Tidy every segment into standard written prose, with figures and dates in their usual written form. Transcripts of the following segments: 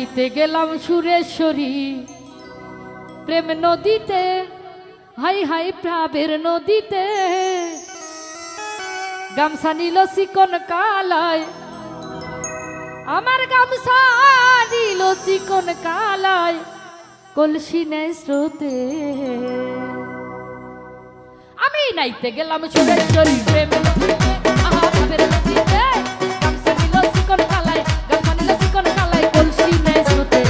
নাইতে গেলাম সুরেশ্বরী প্রেম নদীতে, high high প্রাবের নদীতে। গামছা নিল চিকন কালায়, আমার গামছা নিল চিকন কালায়, কলসি নেই স্রোতে। আমি নাইতে গেলাম সুরেশ্বরী প্রেম নদীতে, আহা প্রাবের নদীতে। গামছা নিল চিকন কালায়, গামছা নিল চিকন কালায়, কলসি নেই স্রোতে।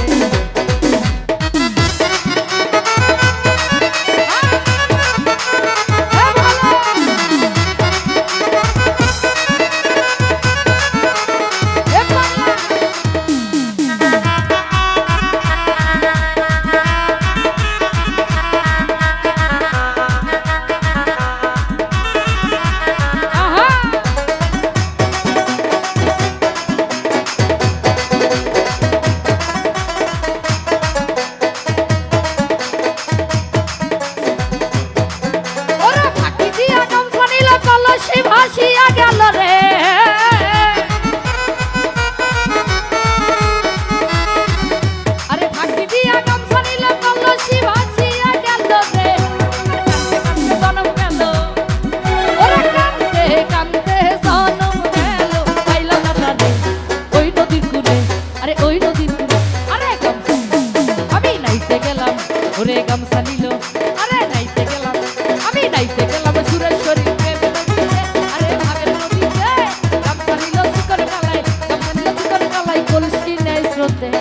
ভাসিয়া গেল রে, আরে ফাঁকি দিয়া গামছা নিল কলসি ভাসিয়া গেল রে। জনম গেল, ওরে কান্দে কান্দে জনম গেল, পাইল না তারে ওই নদীর কূলে, আরে ওই নদীর কূলে। আরে গামছা আমি নাইতে গেলাম, ওরে গামছা নিল, আরে নাইতে গেলাম, আমি নাইতে গেলাম সুরেশ্বরী প্রেম নদীতে, আরে ভাবের নদীতে। গামছা নিল চিকন কালাই, গামছা নিল চিকন কালাই, কলসি নেই স্রোতে।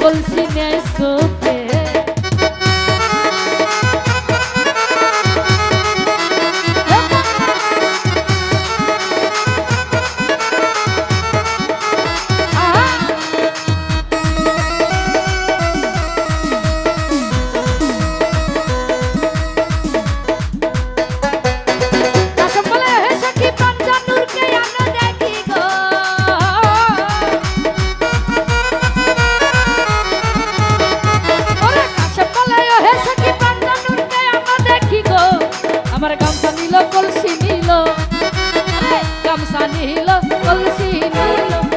কলসি নেই স্রোতে। আমার গামছা নিল কলসি নিল, গামছা নিল কলসি নিল।